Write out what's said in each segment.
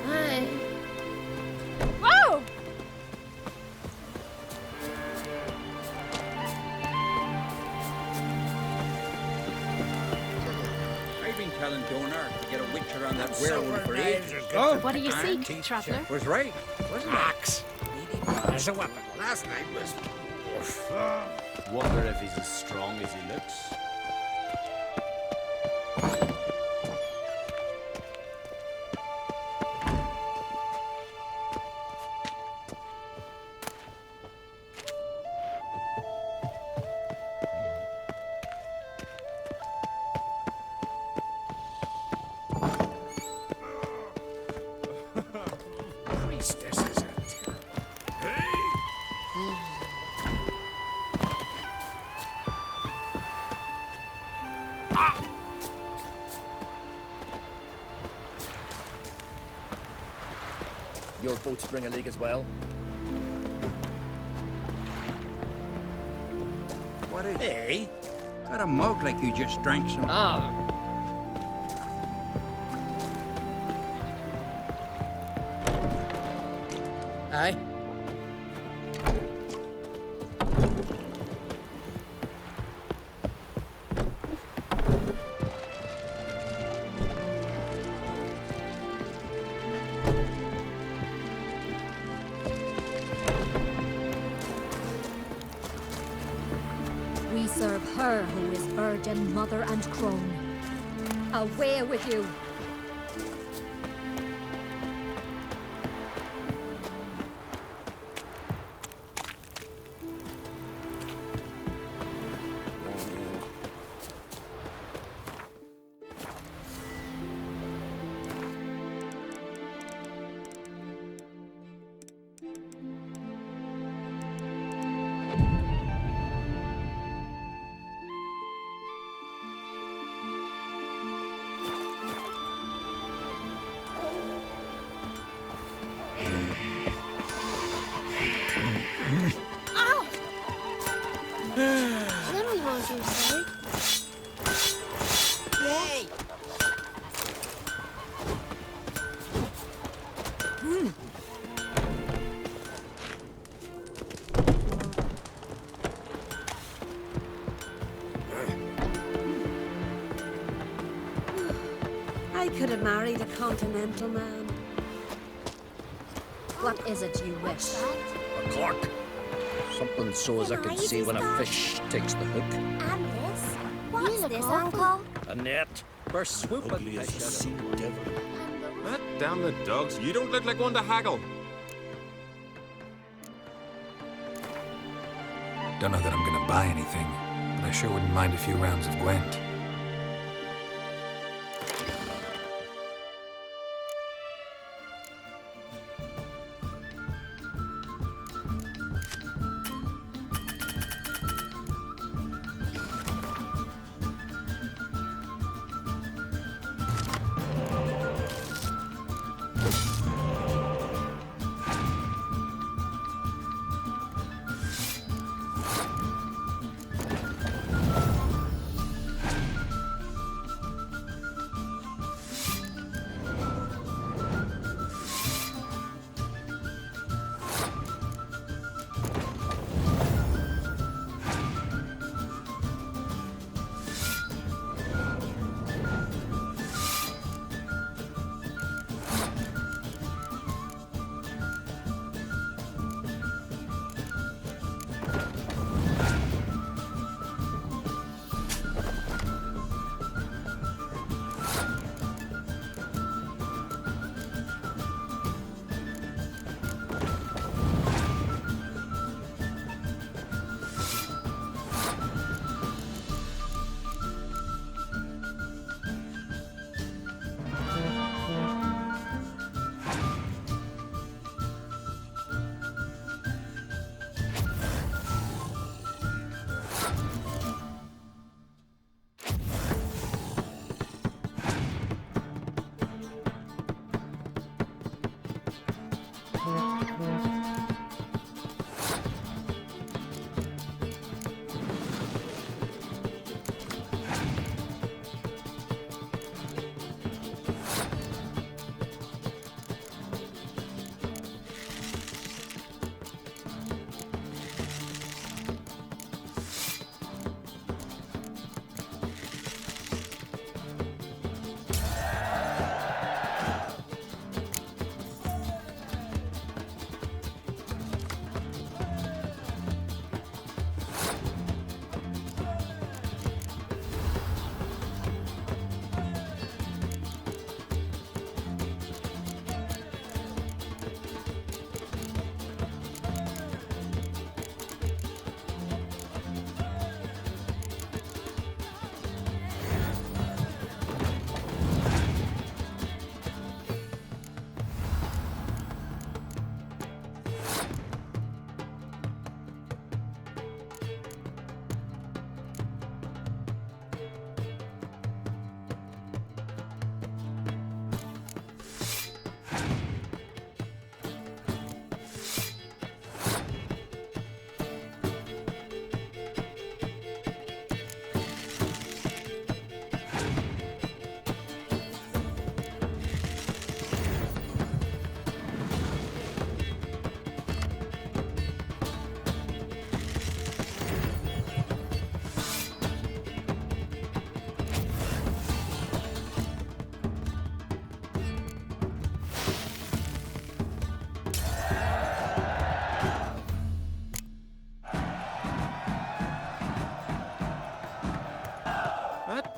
Hi. Whoa! I've been telling Donar to get a witch around that werewolf for ages. What do you seek, traveller? Was right, wasn't it? Axe. There's a weapon. Last night was... Wonder if he's as strong as he looks. Priestess, is it? Your boats bring a leak as well. What is... Hey? Got a mug like you just drank some... Ah, aye. We serve her who is virgin, mother, and crone. Away with you! Then we won't use sorry. Yay! I could have married a continental man. What is it you wish? A cork. Something so as I can see when a fish takes the hook. And this? What's Unicorn? this, Uncle? A net. For swooping Ugly as a fish. sea devil. That damn the dogs. You don't look like one to haggle. Don't know that I'm gonna buy anything, but I sure wouldn't mind a few rounds of Gwent.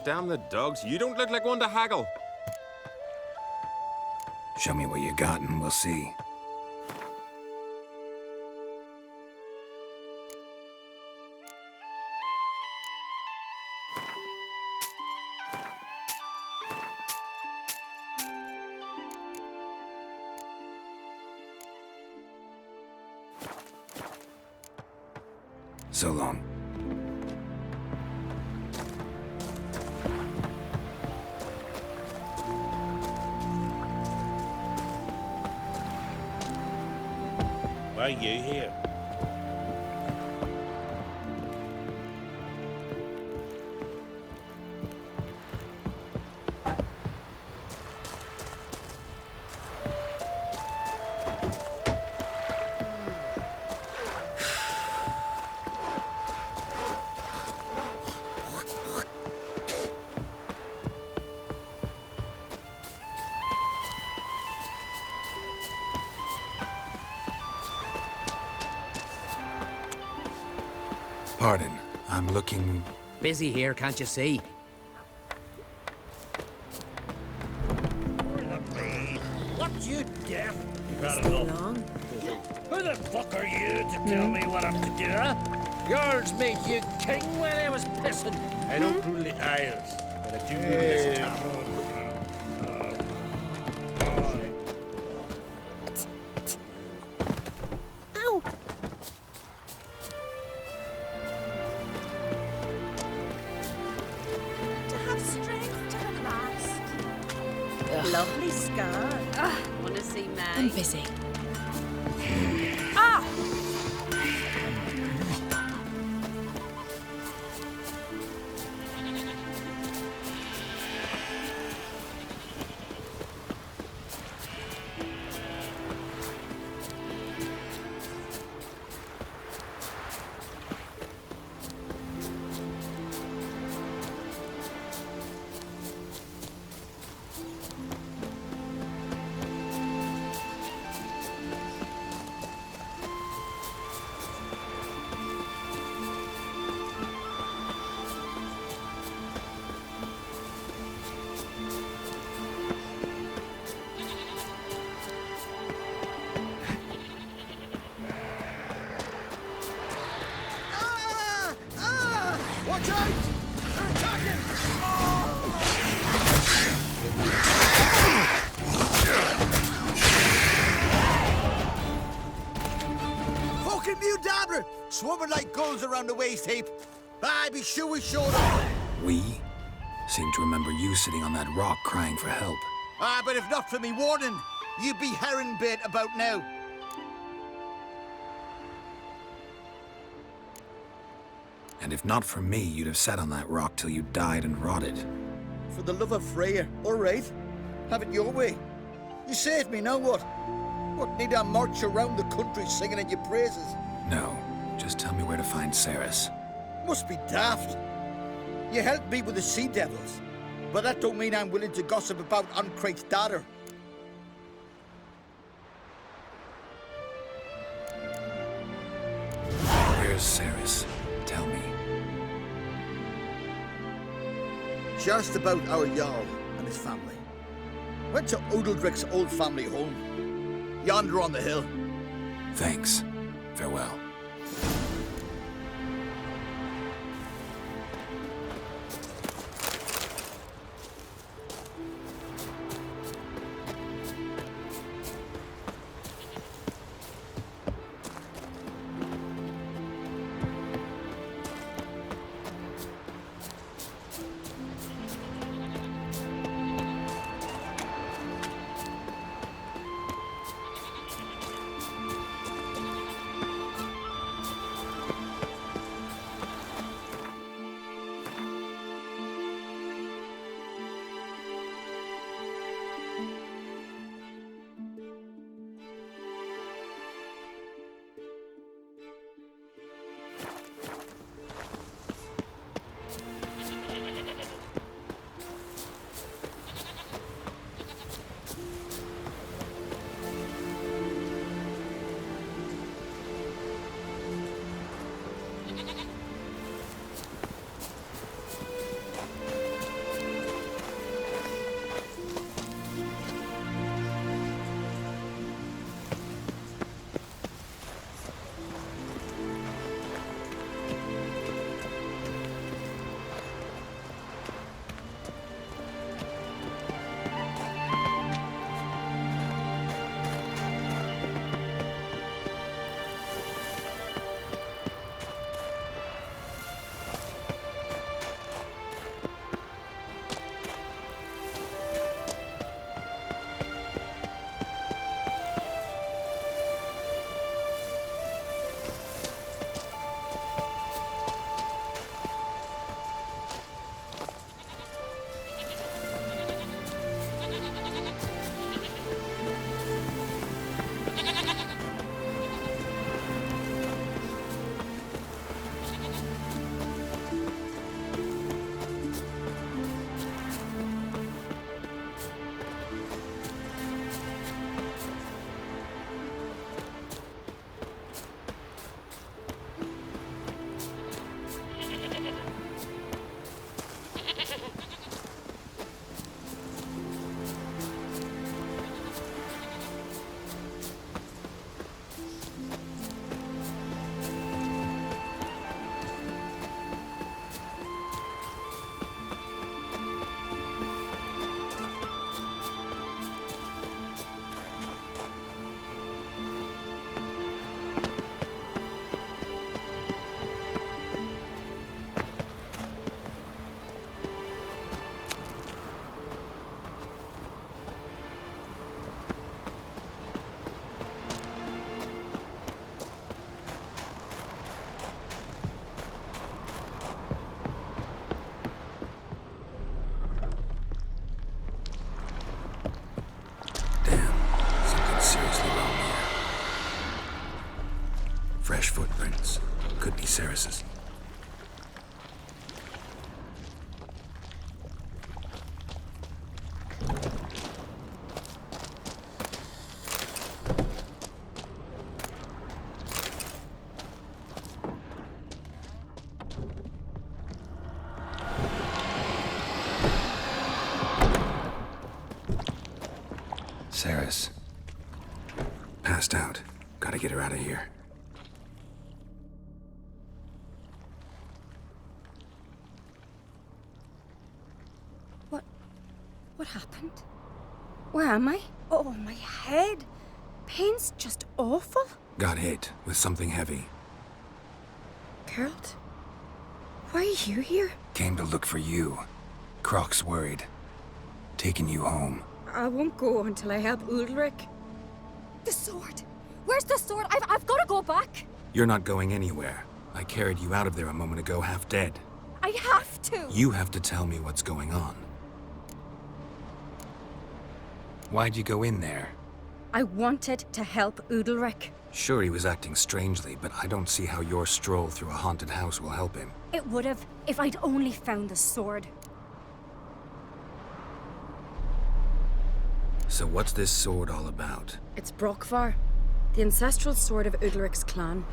Damn the dogs, you don't look like one to haggle. Show me what you got and we'll see. So long. Why are you here? Pardon, I'm looking... Busy here, can't you see? What, you deaf? Got enough. Who the fuck are you to tell me what I'm to do, huh? Yours made you king when I was pissing. I don't rule the Isles, but I do rule this town. Ow! To have strength to the last. Lovely scar. Want to see May? I'm busy. Watch out! They're attacking! Fucking Mudabra! Swarming like gulls around the waist heap. Aye, be sure we showed up. We? Seem to remember you sitting on that rock crying for help. Ah, but if not for me warning, you'd be herring bait about now. And if not for me, you'd have sat on that rock till you died and rotted. For the love of Freya, all right. Have it your way. You saved me, now what? What, need I march around the country singing in your praises? No, just tell me where to find Ceres. Must be daft. You helped me with the Sea Devils, but that don't mean I'm willing to gossip about Uncrate's daughter. Where's Ceres? Tell me. She asked about our Jarl and his family. Went to Odeldrick's old family home. Yonder on the hill. Thanks. Farewell. house. Could be Ceres's. Ceres. Passed out. Gotta get her out of here. What happened? Where am I? Oh, my head. Pain's just awful. Got hit with something heavy. Geralt? Why are you here? Came to look for you. Croc's worried. Taking you home. I won't go until I help Udalric. The sword! Where's the sword? I've got to go back! You're not going anywhere. I carried you out of there a moment ago, half dead. I have to! You have to tell me what's going on. Why'd you go in there? I wanted to help Udalric. Sure, he was acting strangely, but I don't see how your stroll through a haunted house will help him. It would have if I'd only found the sword. So what's this sword all about? It's Brokvar, the ancestral sword of Udalric's clan.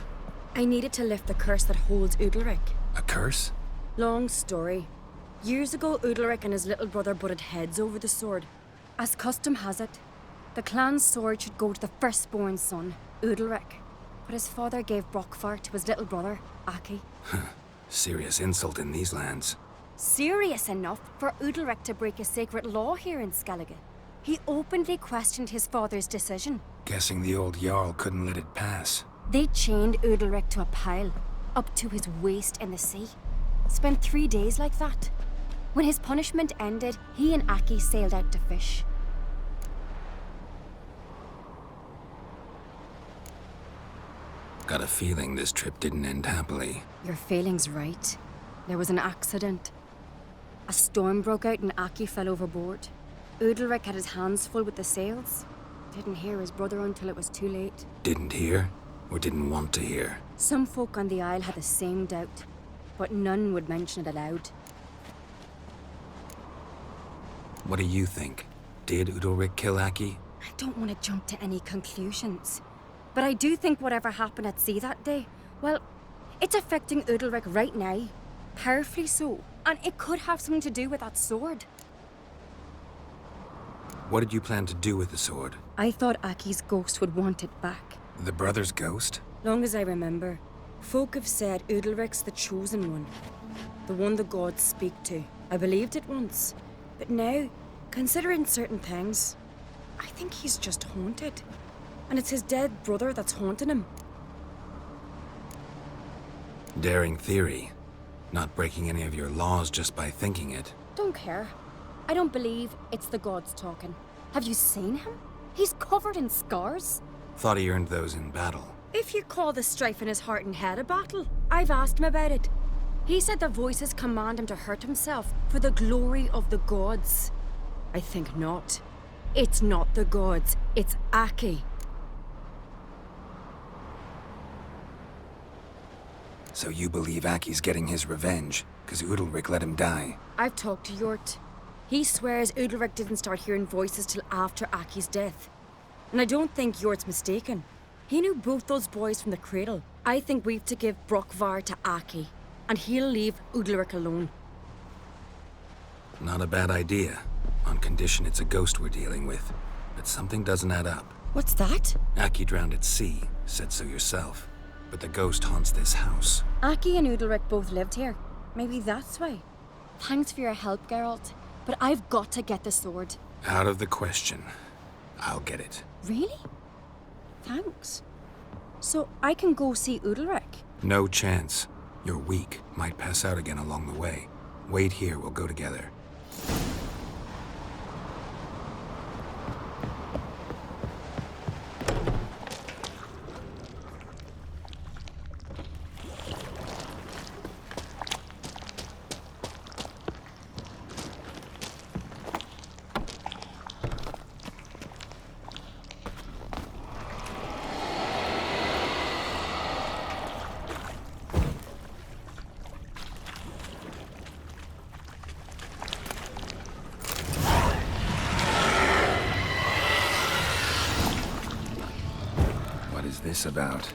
I needed to lift the curse that holds Udalric. A curse? Long story. Years ago, Udalric and his little brother butted heads over the sword. As custom has it, the clan's sword should go to the firstborn son, Udalric. But his father gave Brokvar to his little brother, Aki. Serious insult in these lands. Serious enough for Udalric to break a sacred law here in Skellige. He openly questioned his father's decision. Guessing the old Jarl couldn't let it pass. They chained Udalric to a pile, up to his waist in the sea. Spent 3 days like that. When his punishment ended, he and Aki sailed out to fish. Got a feeling this trip didn't end happily. Your feeling's right. There was an accident. A storm broke out and Aki fell overboard. Udalric had his hands full with the sails. Didn't hear his brother until it was too late. Didn't hear? Or didn't want to hear? Some folk on the Isle had the same doubt, but none would mention it aloud. What do you think? Did Udalric kill Aki? I don't want to jump to any conclusions. But I do think whatever happened at sea that day, well, it's affecting Udalric right now. Powerfully so. And it could have something to do with that sword. What did you plan to do with the sword? I thought Aki's ghost would want it back. The brother's ghost? Long as I remember, folk have said Udalric's the chosen one. The one the gods speak to. I believed it once. But now, considering certain things, I think he's just haunted. And it's his dead brother that's haunting him. Daring theory. Not breaking any of your laws just by thinking it. Don't care. I don't believe it's the gods talking. Have you seen him? He's covered in scars. Thought he earned those in battle. If you call the strife in his heart and head a battle, I've asked him about it. He said the voices command him to hurt himself for the glory of the gods. I think not. It's not the gods, it's Aki. So you believe Aki's getting his revenge, because Udalric let him die? I've talked to Yort. He swears Udalric didn't start hearing voices till after Aki's death. And I don't think Yort's mistaken. He knew both those boys from the cradle. I think we've to give Brokvar to Aki, and he'll leave Udalric alone. Not a bad idea, on condition it's a ghost we're dealing with. But something doesn't add up. What's that? Aki drowned at sea, said so yourself. But the ghost haunts this house. Aki and Udalric both lived here. Maybe that's why. Thanks for your help, Geralt. But I've got to get the sword. Out of the question. I'll get it. Really? Thanks. So I can go see Udalric? No chance. You're weak. Might pass out again along the way. Wait here, we'll go together. this about?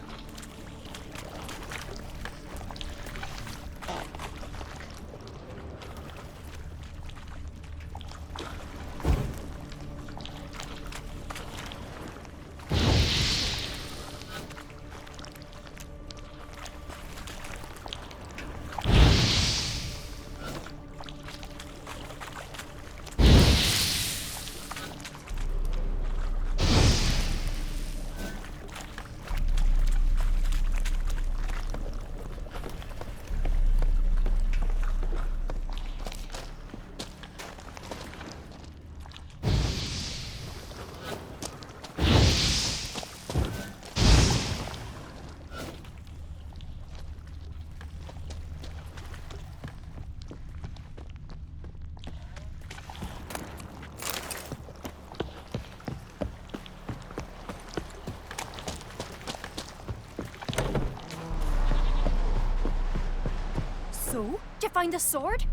So, did you find the sword?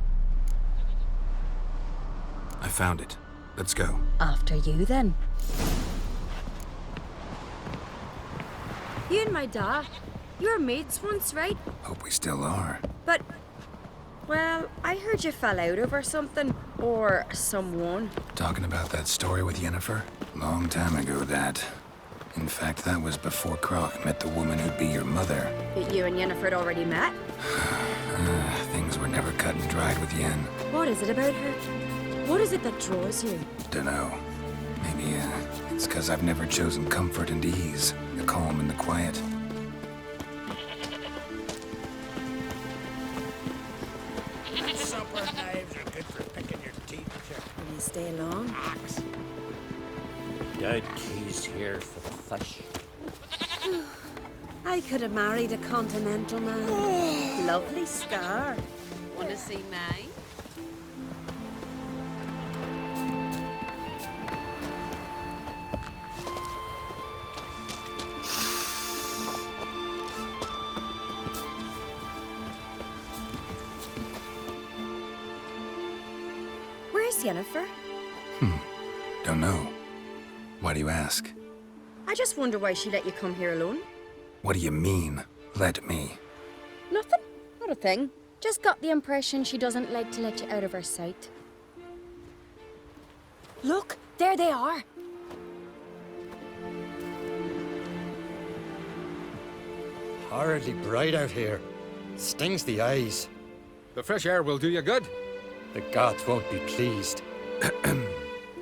I found it. Let's go. After you, then. You and my dad, you were mates once, right? Hope we still are. But, well, I heard you fell out over something. Or someone. Talking about that story with Yennefer? Long time ago, that. In fact, that was before Croc met the woman who'd be your mother. But you and Yennefer had already met? Things were never cut and dried with Yen. What is it about her? What is it that draws you? Dunno. Maybe, it's because I've never chosen comfort and ease. The calm and the quiet. Supper knives are good for picking your teeth, Jack. Will you stay long? Axe. Died keys here for the fish. I could have married a continental man. Lovely scar. Want to see mine? Where's Yennefer? Don't know. Why do you ask? I just wonder why she let you come here alone. What do you mean, let me? Nothing. Not a thing. Just got the impression she doesn't like to let you out of her sight. Look, there they are. Horridly bright out here. Stings the eyes. The fresh air will do you good. The gods won't be pleased.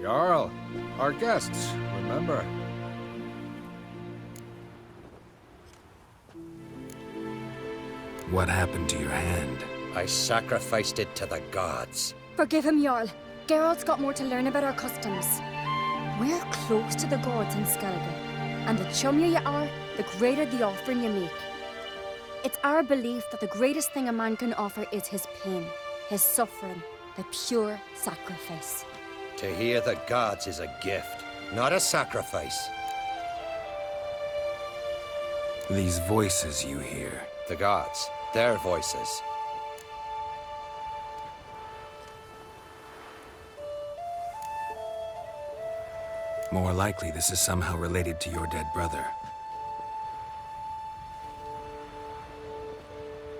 Jarl, our guests, remember. What happened to your hand? I sacrificed it to the gods. Forgive him, Jarl. Geralt's got more to learn about our customs. We're close to the gods in Skellige, and the chummier you are, the greater the offering you make. It's our belief that the greatest thing a man can offer is his pain, his suffering, the pure sacrifice. To hear the gods is a gift, not a sacrifice. These voices you hear. The gods, their voices. More likely this is somehow related to your dead brother.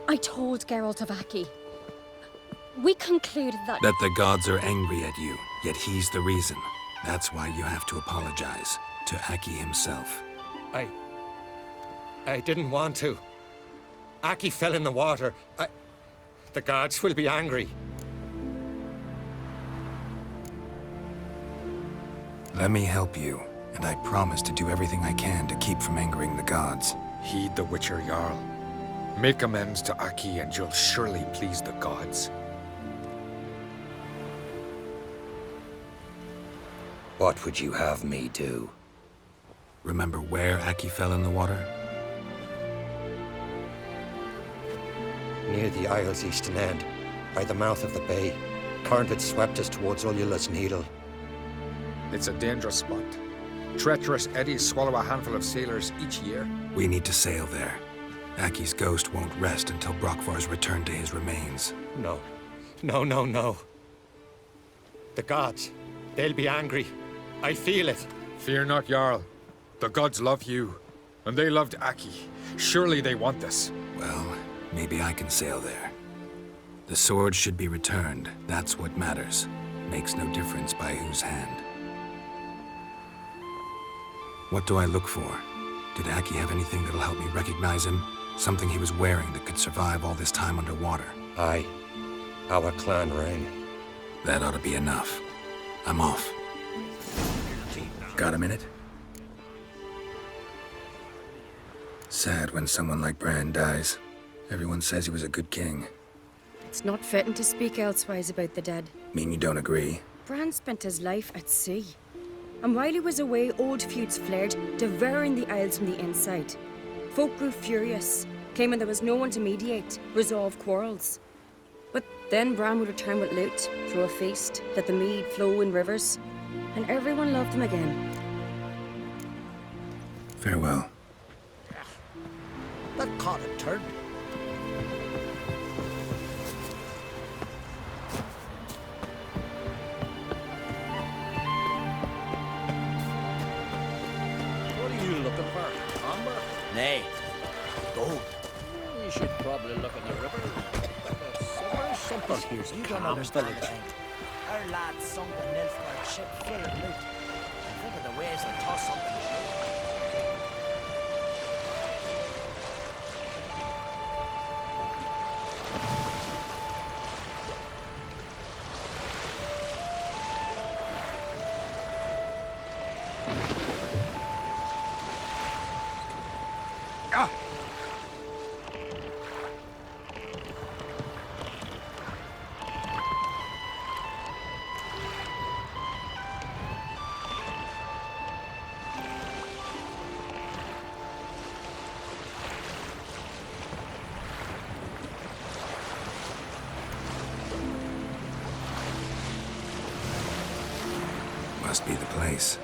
I told Geralt of Aki. We concluded that... That the gods are angry at you, yet he's the reason. That's why you have to apologize to Aki himself. I didn't want to. Aki fell in the water. The gods will be angry. Let me help you, and I promise to do everything I can to keep from angering the gods. Heed the Witcher Jarl. Make amends to Aki and you'll surely please the gods. What would you have me do? Remember where Aki fell in the water? Near the Isle's eastern end, by the mouth of the bay. Current had swept us towards Ullula's Needle. It's a dangerous spot. Treacherous eddies swallow a handful of sailors each year. We need to sail there. Aki's ghost won't rest until Brokvar's returned to his remains. No. No. The gods, they'll be angry. I feel it. Fear not, Jarl. The gods love you. And they loved Aki. Surely they want this. Well, maybe I can sail there. The sword should be returned. That's what matters. Makes no difference by whose hand. What do I look for? Did Aki have anything that'll help me recognize him? Something he was wearing that could survive all this time underwater? Aye. Our clan ring. That ought to be enough. I'm off. Got a minute? Sad when someone like Bran dies. Everyone says he was a good king. It's not fitting to speak elsewise about the dead. Mean you don't agree? Bran spent his life at sea. And while he was away, old feuds flared, devouring the Isles from the inside. Folk grew furious, claiming there was no one to mediate, resolve quarrels. But then Bran would return with loot, throw a feast, let the mead flow in rivers, and everyone loved him again. Farewell. That caught a turn. What are you looking for? Amber? Nay. Gold. You should probably look in the river. Silver, something. Here's You a don't calm understand. fella. Our lads sunk the Nilfgaard ship full of loot. And think of the ways they toss something ashore. Must be the place.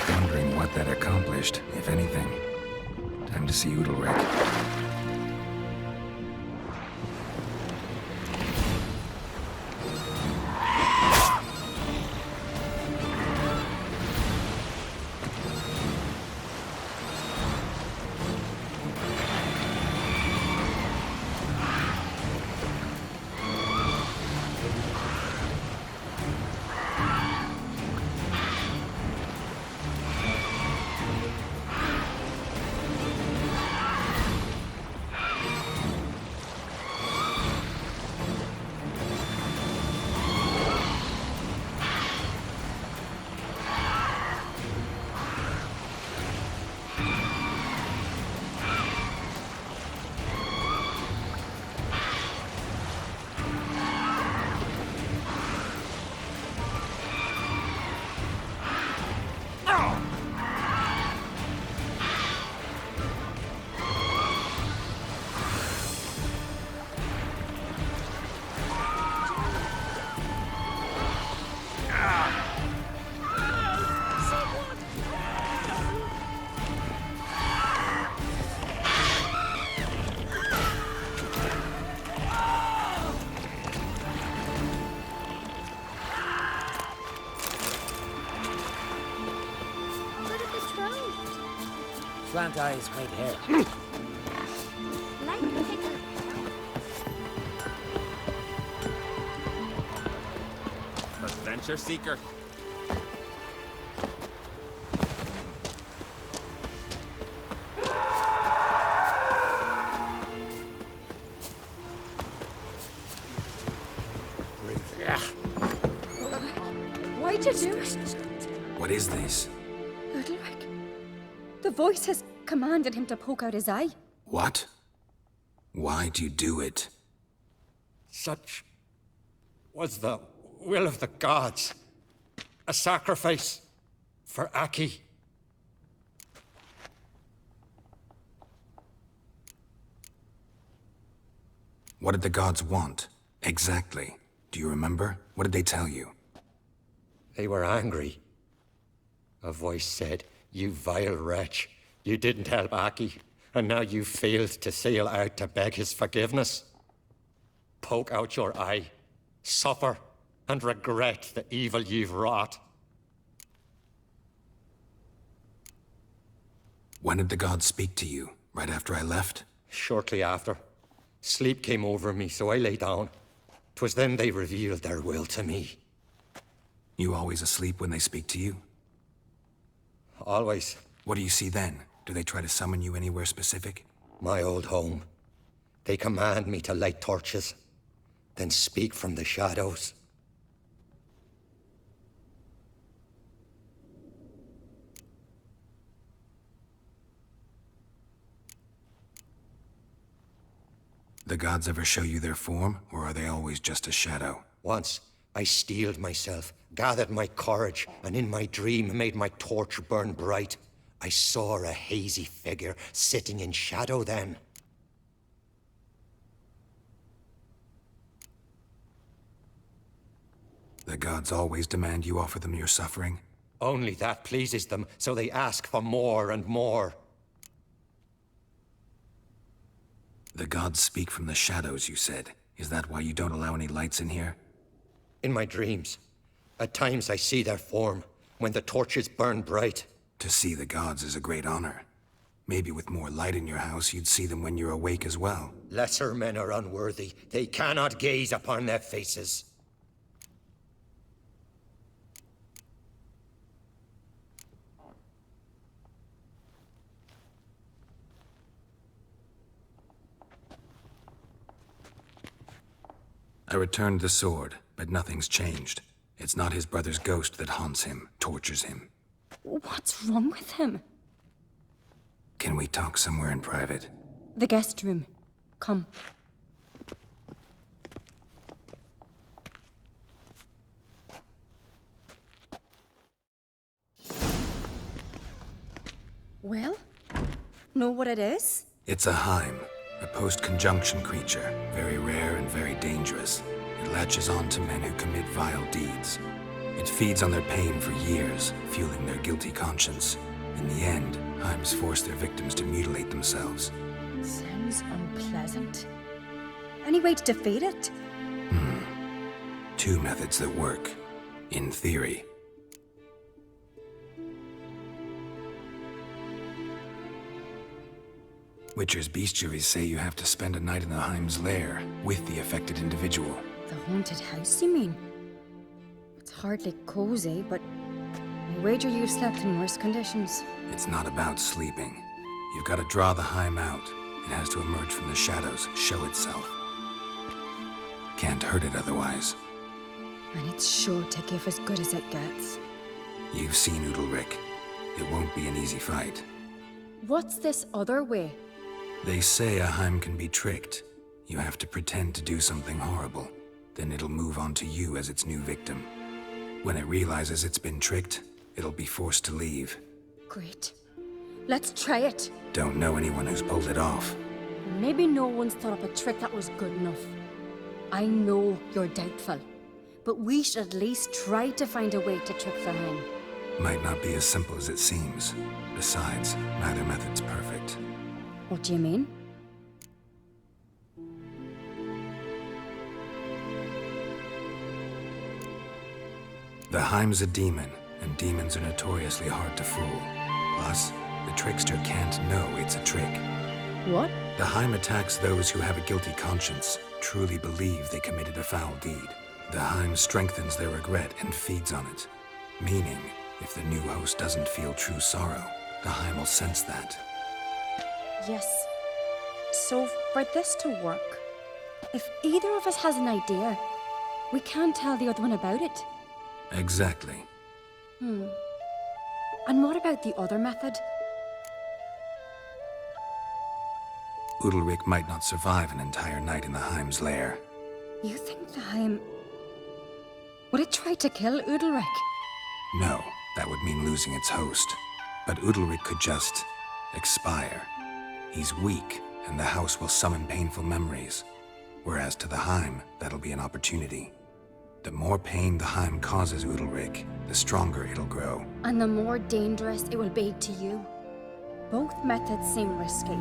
Wondering what that accomplished, if anything. Time to see Udalric. Plant eyes, white hair. Like pickle. Adventure seeker. Why'd you do it? What is this? Udalric. The voice has commanded him to poke out his eye. What? Why do you do it? Such was the will of the gods. A sacrifice for Aki. What did the gods want? Exactly. Do you remember? What did they tell you? They were angry. A voice said, "You vile wretch, you didn't help Aki, and now you failed to sail out to beg his forgiveness. Poke out your eye, suffer, and regret the evil you've wrought." When did the gods speak to you? Right after I left? Shortly after. Sleep came over me, so I lay down. 'Twas then they revealed their will to me. You always asleep when they speak to you? Always. What do you see then? Do they try to summon you anywhere specific? My old home. They command me to light torches, then speak from the shadows. The gods ever show you their form, or are they always just a shadow? Once, I steeled myself, gathered my courage, and in my dream made my torch burn bright. I saw a hazy figure sitting in shadow then. The gods always demand you offer them your suffering? Only that pleases them, so they ask for more and more. The gods speak from the shadows, you said. Is that why you don't allow any lights in here? In my dreams. At times I see their form, when the torches burn bright. To see the gods is a great honor. Maybe with more light in your house, you'd see them when you're awake as well. Lesser men are unworthy. They cannot gaze upon their faces. I returned the sword, but nothing's changed. It's not his brother's ghost that haunts him, tortures him. What's wrong with him? Can we talk somewhere in private? The guest room. Come. Well, know what it is? It's a Heim, a post-conjunction creature, very rare and very dangerous. It latches on to men who commit vile deeds. It feeds on their pain for years, fueling their guilty conscience. In the end, Heims force their victims to mutilate themselves. Sounds unpleasant. Any way to defeat it? Two methods that work. In theory. Witcher's bestiaries say you have to spend a night in the Heim's lair with the affected individual. The haunted house, you mean? It's hardly cozy, but I wager you've slept in worse conditions. It's not about sleeping. You've got to draw the Heim out. It has to emerge from the shadows, show itself. Can't hurt it otherwise. And it's sure to give as good as it gets. You've seen Udalric. It won't be an easy fight. What's this other way? They say a Heim can be tricked. You have to pretend to do something horrible. Then it'll move on to you as its new victim. When it realizes it's been tricked, it'll be forced to leave. Great. Let's try it. Don't know anyone who's pulled it off. Maybe no one's thought up a trick that was good enough. I know you're doubtful, but we should at least try to find a way to trick the Heim. Might not be as simple as it seems. Besides, neither method's perfect. What do you mean? The Heim's a demon, and demons are notoriously hard to fool. Plus, the trickster can't know it's a trick. What? The Heim attacks those who have a guilty conscience, truly believe they committed a foul deed. The Heim strengthens their regret and feeds on it. Meaning, if the new host doesn't feel true sorrow, the Heim will sense that. Yes. So, for this to work, if either of us has an idea, we can't tell the other one about it. Exactly. And what about the other method? Udalric might not survive an entire night in the Heim's lair. You think the Heim... would it try to kill Udalric? No, that would mean losing its host. But Udalric could just... expire. He's weak, and the house will summon painful memories. Whereas to the Heim, that'll be an opportunity. The more pain the Heim causes Udalric, the stronger it'll grow. And the more dangerous it will be to you. Both methods seem risky,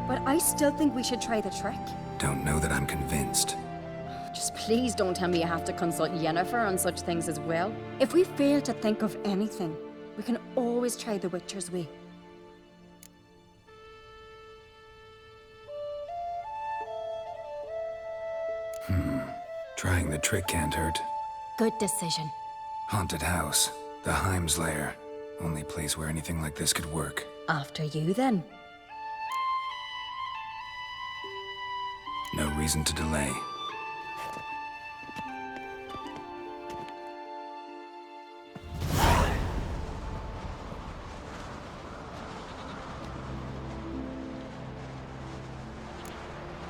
but I still think we should try the trick. Don't know that I'm convinced. Just please don't tell me you have to consult Yennefer on such things as well. If we fail to think of anything, we can always try the Witcher's way. Trying the trick can't hurt. Good decision. Haunted house. The Heim's lair. Only place where anything like this could work. After you, then. No reason to delay.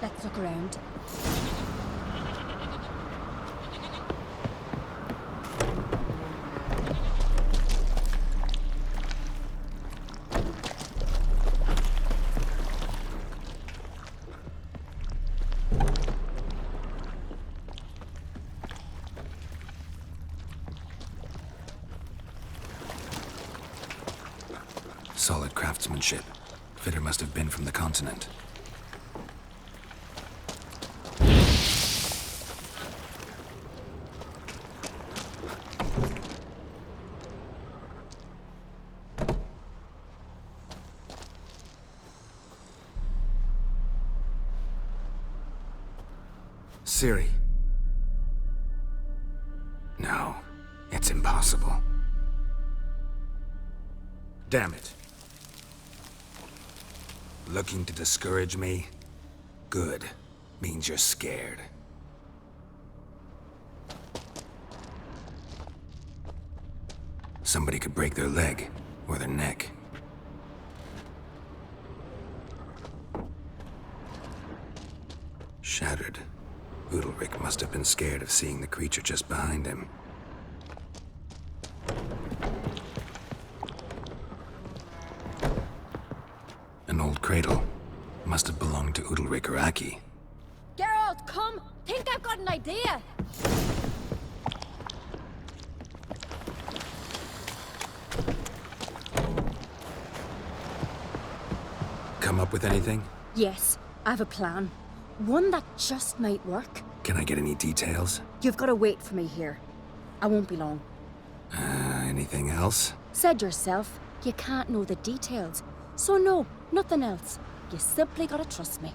Let's look around. Solid craftsmanship. Fitter must have been from the continent. Ciri. No, it's impossible. Damn it. Looking to discourage me? Good. Means you're scared. Somebody could break their leg, or their neck. Shattered. Udalric must have been scared of seeing the creature just behind him. An old cradle. Must have belonged to Udalric or Aki. Geralt, come! Think I've got an idea! Come up with anything? Yes, I have a plan. One that just might work. Can I get any details? You've got to wait for me here. I won't be long. Anything else? Said yourself, you can't know the details. So no, nothing else. You simply gotta trust me.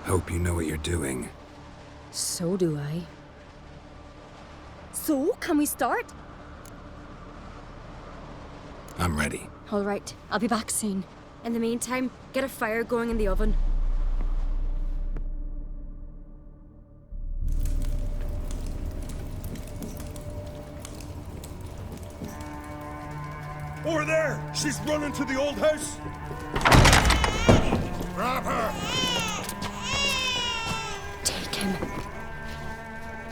Hope you know what you're doing. So do I. So, can we start? I'm ready. All right, I'll be back soon. In the meantime, get a fire going in the oven. Over there! She's running to the old house! Grab her! Take him.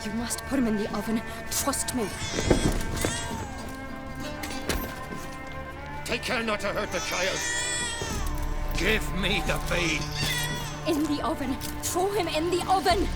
You must put him in the oven. Trust me. Take care not to hurt the child. Give me the feed. In the oven. Throw him in the oven.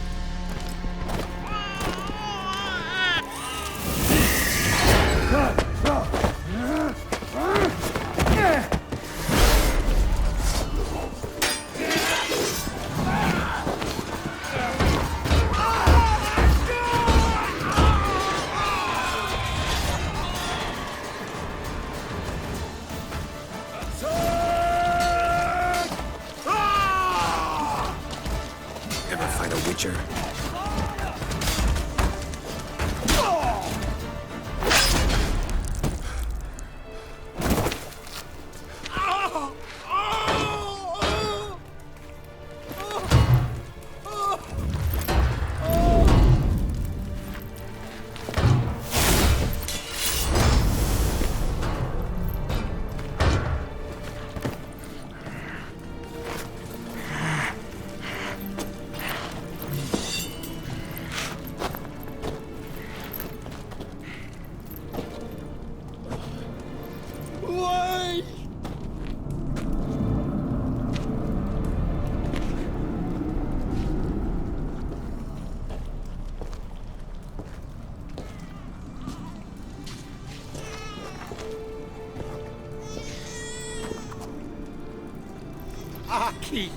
me.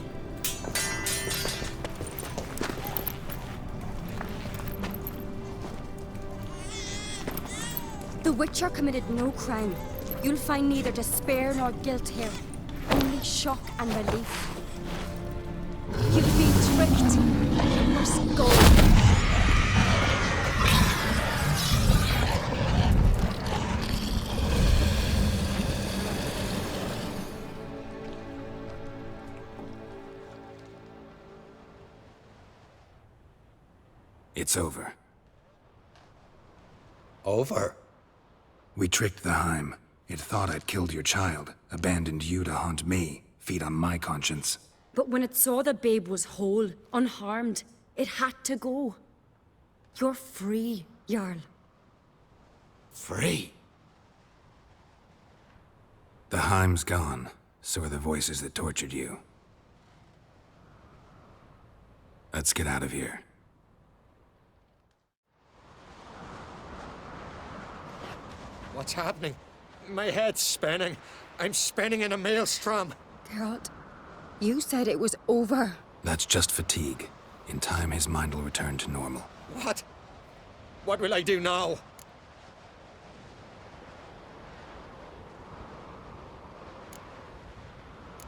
The Witcher committed no crime. You'll find neither despair nor guilt here. Only shock and relief. You've been tricked. You must go. It's over. Over? We tricked the Heim. It thought I'd killed your child, abandoned you to haunt me, feed on my conscience. But when it saw the babe was whole, unharmed, it had to go. You're free, Jarl. Free? The Heim's gone, so are the voices that tortured you. Let's get out of here. What's happening? My head's spinning. I'm spinning in a maelstrom. Geralt, you said it was over. That's just fatigue. In time, his mind will return to normal. What? What will I do now?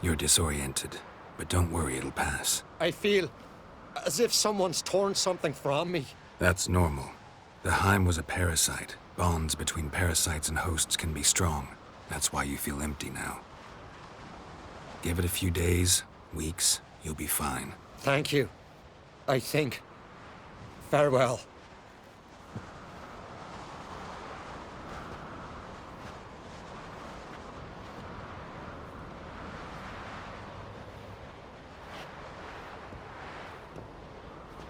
You're disoriented, but don't worry, it'll pass. I feel as if someone's torn something from me. That's normal. The Heim was a parasite. Bonds between parasites and hosts can be strong. That's why you feel empty now. Give it a few days, weeks, you'll be fine. Thank you. I think. Farewell.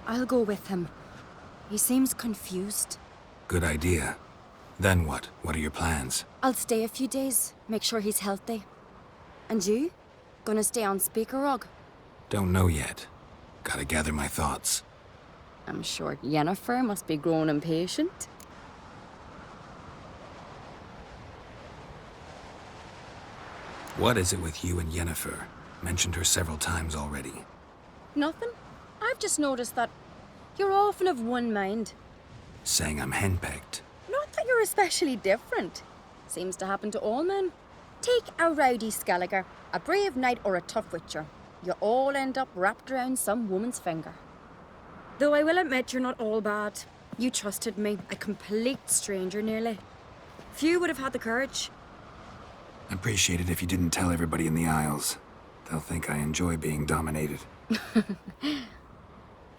I'll go with him. He seems confused. Good idea. Then what? What are your plans? I'll stay a few days, make sure he's healthy. And you? Gonna stay on Speakerog? Don't know yet. Gotta gather my thoughts. I'm sure Yennefer must be growing impatient. What is it with you and Yennefer? Mentioned her several times already. Nothing. I've just noticed that you're often of one mind. Saying I'm henpecked. Not that you're especially different. Seems to happen to all men. Take a rowdy Skelliger, a brave knight or a tough witcher. You all end up wrapped around some woman's finger. Though I will admit you're not all bad. You trusted me, a complete stranger nearly. Few would have had the courage. I'd appreciate it if you didn't tell everybody in the Isles. They'll think I enjoy being dominated.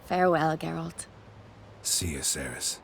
Farewell, Geralt. See you, Cerys.